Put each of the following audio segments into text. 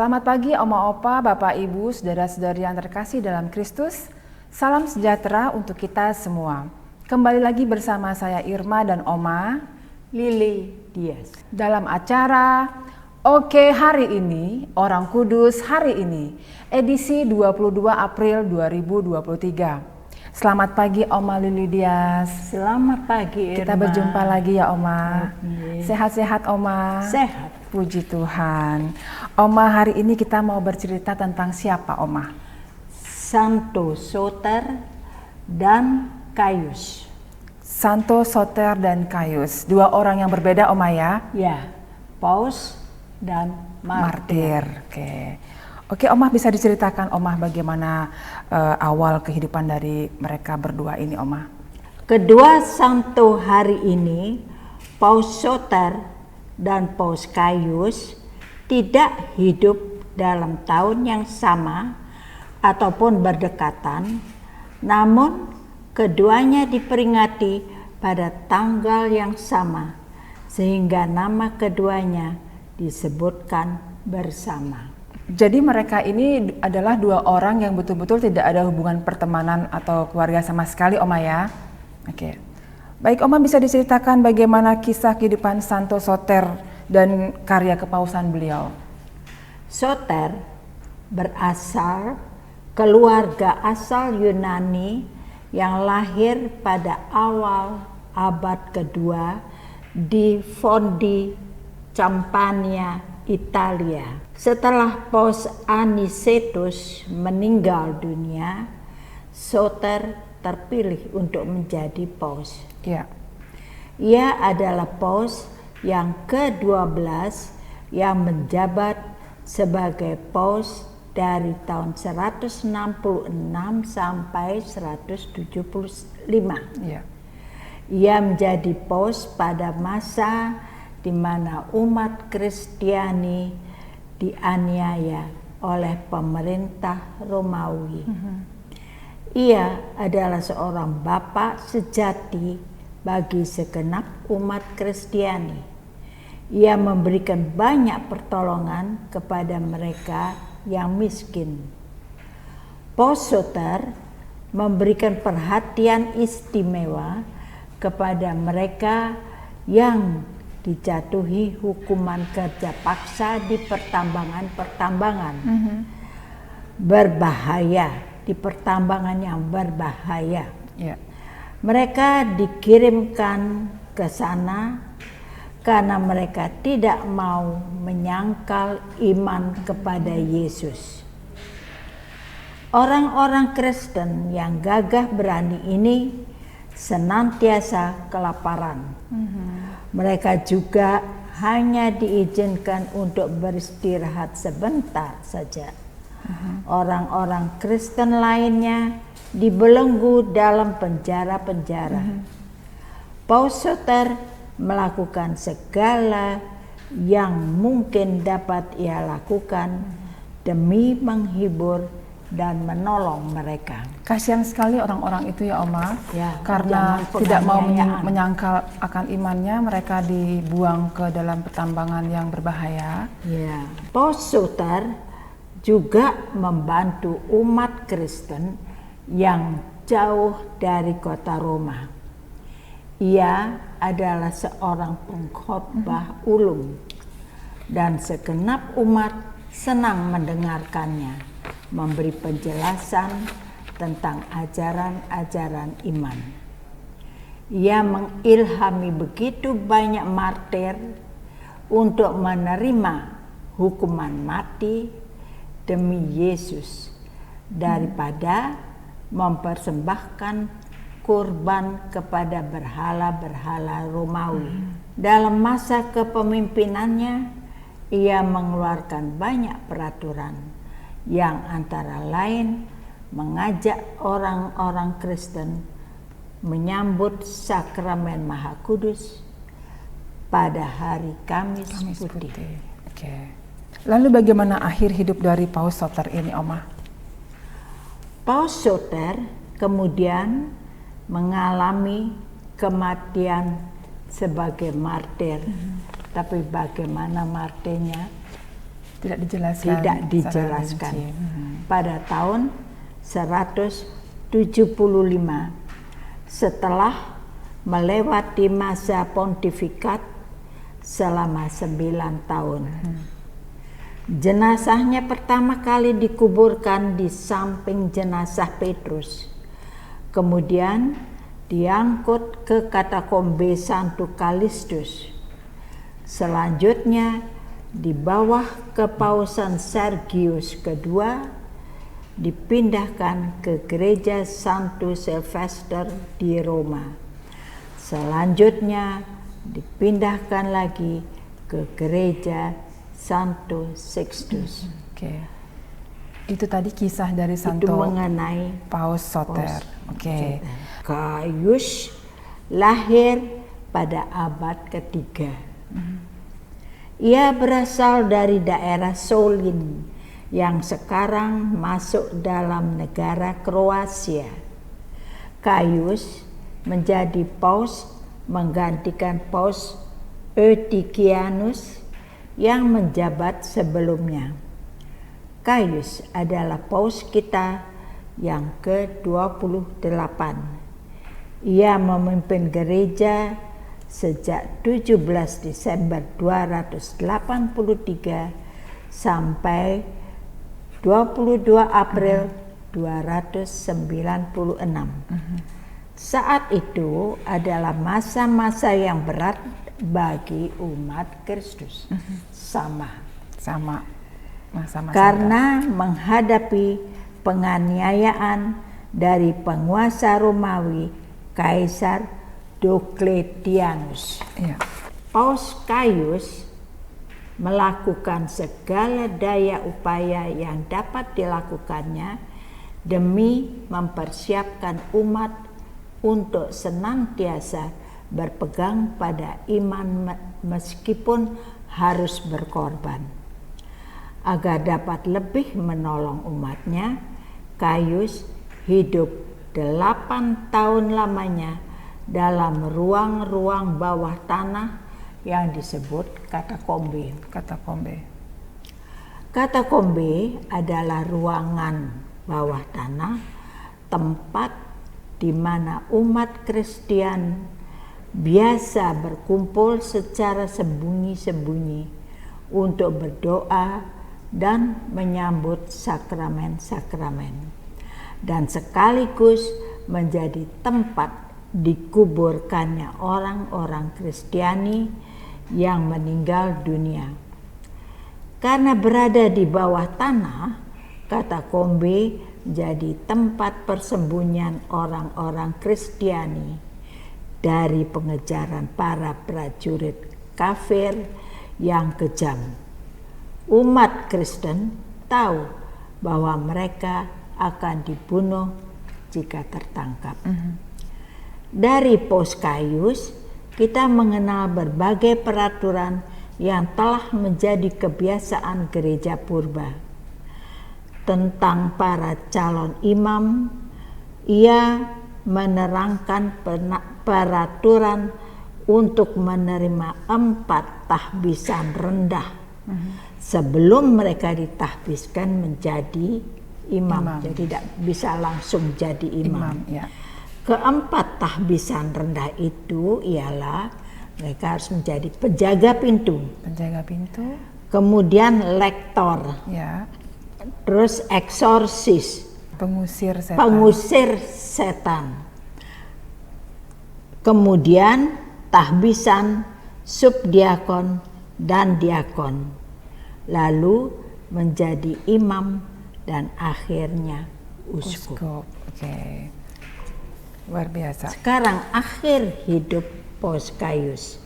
Selamat pagi Oma Opa, Bapak Ibu, saudara-saudari yang terkasih dalam Kristus. Salam sejahtera untuk kita semua. Kembali lagi bersama saya Irma dan Oma Lili Dias dalam acara Oke Hari Ini, Orang Kudus Hari Ini, edisi 22 April 2023. Selamat pagi Oma Lili Dias. Selamat pagi Irma. Kita berjumpa lagi ya Oma. Oke. Sehat-sehat Oma? Sehat. Puji Tuhan. Oma, hari ini kita mau bercerita tentang siapa Oma? Santo Soter dan Caius. Santo Soter dan Caius, dua orang yang berbeda Oma ya? Ya, Paus dan Martir. Oke Oma, bisa diceritakan Oma bagaimana awal kehidupan dari mereka berdua ini Oma? Kedua santo hari ini, Paus Soter dan Paus Caius tidak hidup dalam tahun yang sama ataupun berdekatan, namun keduanya diperingati pada tanggal yang sama, sehingga nama keduanya disebutkan bersama. Jadi mereka ini adalah dua orang yang betul-betul tidak ada hubungan pertemanan atau keluarga sama sekali Oma ya? Oke. Baik Oma, bisa diceritakan bagaimana kisah kehidupan Santo Soter dan karya kepausan beliau? Soter berasal keluarga asal Yunani yang lahir pada awal abad kedua di Fondi, Campania, Italia. Setelah Paus Anicetus meninggal dunia, Soter terpilih untuk menjadi paus. Ya. Ia adalah paus yang ke-12 yang menjabat sebagai paus dari tahun 166 sampai 175. Ya. Ia menjadi paus pada masa di mana umat Kristiani dianiaya oleh pemerintah Romawi. Ia adalah seorang bapak sejati bagi segenap umat Kristiani. Ia memberikan banyak pertolongan kepada mereka yang miskin. Paus Soter memberikan perhatian istimewa kepada mereka yang dijatuhi hukuman kerja paksa di pertambangan-pertambangan berbahaya. Di pertambangan yang berbahaya. Ya. Mereka dikirimkan ke sana karena mereka tidak mau menyangkal iman kepada Yesus. Orang-orang Kristen yang gagah berani ini senantiasa kelaparan. Mereka juga hanya diizinkan untuk beristirahat sebentar saja. Orang-orang Kristen lainnya dibelenggu dalam penjara-penjara. Paus Soter melakukan segala yang mungkin dapat ia lakukan demi menghibur dan menolong mereka. Kasihan sekali orang-orang itu ya Oma, Ya, karena zaman tidak mau penganiayaan. menyangkal akan imannya, mereka dibuang ke dalam pertambangan yang berbahaya. Ya. Paus Soter juga membantu umat Kristen yang jauh dari kota Roma. Ia adalah seorang pengkhotbah ulung dan segenap umat senang mendengarkannya, memberi penjelasan tentang ajaran-ajaran iman. Ia mengilhami begitu banyak martir untuk menerima hukuman mati demi Yesus daripada mempersembahkan kurban kepada berhala-berhala Romawi. Dalam masa kepemimpinannya, ia mengeluarkan banyak peraturan yang antara lain mengajak orang-orang Kristen menyambut sakramen Maha Kudus pada hari Kamis Putih. Oke. Lalu bagaimana akhir hidup dari Paus Soter ini Oma? Paus Soter kemudian mengalami kematian sebagai martir. Tapi bagaimana martirnya Tidak dijelaskan. Tidak secara dijelaskan. rinci. Pada tahun 175 setelah melewati masa pontifikat selama 9 tahun. Jenazahnya pertama kali dikuburkan di samping jenazah Petrus. Kemudian diangkut ke katakombe Santo Kalistus. Selanjutnya di bawah kepausan Sergius II dipindahkan ke gereja Santo Sylvester di Roma. Selanjutnya dipindahkan lagi ke gereja Santo Sixtus. Oke. Itu tadi kisah dari Itu Santo mengenai Paus Soter. Oke. Gaius lahir pada abad ketiga. Ia berasal dari daerah Solin yang sekarang masuk dalam negara Kroasia. Gaius menjadi paus menggantikan Paus Eutychianus yang menjabat sebelumnya. Gaius adalah paus kita yang ke-28. Ia memimpin gereja sejak 17 Desember 283 sampai 22 April 296. Saat itu adalah masa-masa yang berat bagi umat Kristus. Sama Masa-masa karena menghadapi penganiayaan dari penguasa Romawi Kaisar Diocletianus. ya. Paus Gaius melakukan segala daya upaya yang dapat dilakukannya demi mempersiapkan umat untuk senantiasa berpegang pada iman meskipun harus berkorban. Agar dapat lebih menolong umatnya, Gaius hidup 8 tahun lamanya dalam ruang-ruang bawah tanah yang disebut katakombe. Katakombe adalah ruangan bawah tanah, tempat di mana umat Kristen biasa berkumpul secara sembunyi-sembunyi untuk berdoa dan menyambut sakramen-sakramen, dan sekaligus menjadi tempat dikuburkannya orang-orang Kristiani yang meninggal dunia. Karena berada di bawah tanah, katakombe jadi tempat persembunyian orang-orang Kristiani dari pengejaran para prajurit kafir yang kejam. Umat Kristen tahu bahwa mereka akan dibunuh jika tertangkap. Dari Paus Gaius, kita mengenal berbagai peraturan yang telah menjadi kebiasaan gereja purba. Tentang para calon imam, ia menerangkan peraturan untuk menerima 4 tahbisan rendah sebelum mereka ditahbiskan menjadi imam. Jadi tidak bisa langsung jadi imam. Ya. Keempat tahbisan rendah itu ialah mereka harus menjadi penjaga pintu, kemudian lektor, ya. terus eksorsis, pengusir setan, kemudian tahbisan subdiakon dan diakon, lalu menjadi imam dan akhirnya uskup. Oke. Luar biasa. Sekarang akhir hidup Paus Gaius.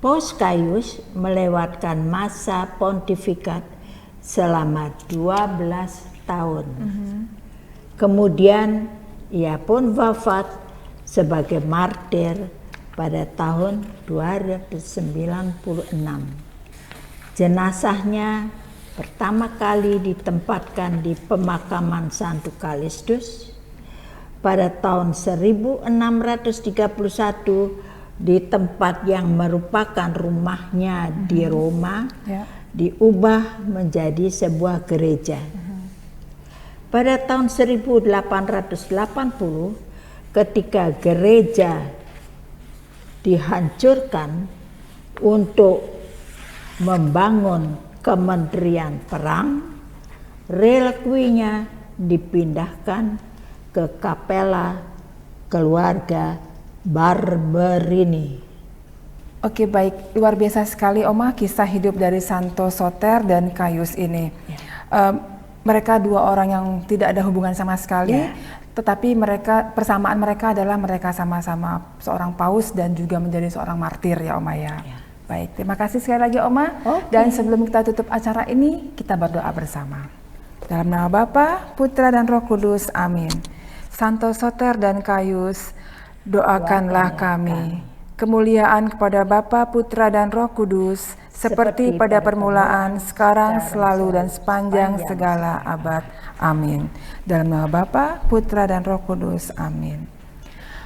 Paus Gaius melewatkan masa pontifikat selama 12 tahun. Kemudian ia pun wafat sebagai martir pada tahun 296. Jenazahnya pertama kali ditempatkan di pemakaman Santo Kalistus pada tahun 1631 di tempat yang merupakan rumahnya di Roma, diubah menjadi sebuah gereja. Pada tahun 1880 ketika gereja dihancurkan untuk membangun kementerian perang, relikuinya dipindahkan ke kapela keluarga Barberini. Oke, baik, luar biasa sekali Oma kisah hidup dari Santo Soter dan Caius ini. Mereka dua orang yang tidak ada hubungan sama sekali, tetapi persamaan mereka adalah mereka sama-sama seorang paus dan juga menjadi seorang martir ya Oma ya. Baik, terima kasih sekali lagi Oma. Dan sebelum kita tutup acara ini, kita berdoa bersama. Dalam nama Bapa, Putra dan Roh Kudus, amin. Santo Soter dan Caius, doakanlah kami. Kemuliaan kepada Bapa, Putra dan Roh Kudus, seperti pada permulaan, sekarang, selalu, dan sepanjang segala abad. Amin. Dalam nama Bapa, Putra dan Roh Kudus. Amin.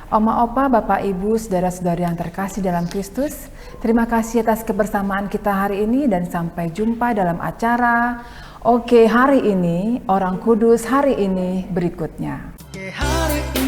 Oma, Opa, Bapak, Ibu, saudara-saudari yang terkasih dalam Kristus, terima kasih atas kebersamaan kita hari ini dan sampai jumpa dalam acara Oke Hari Ini, Orang Kudus Hari Ini berikutnya. Oke hari ini.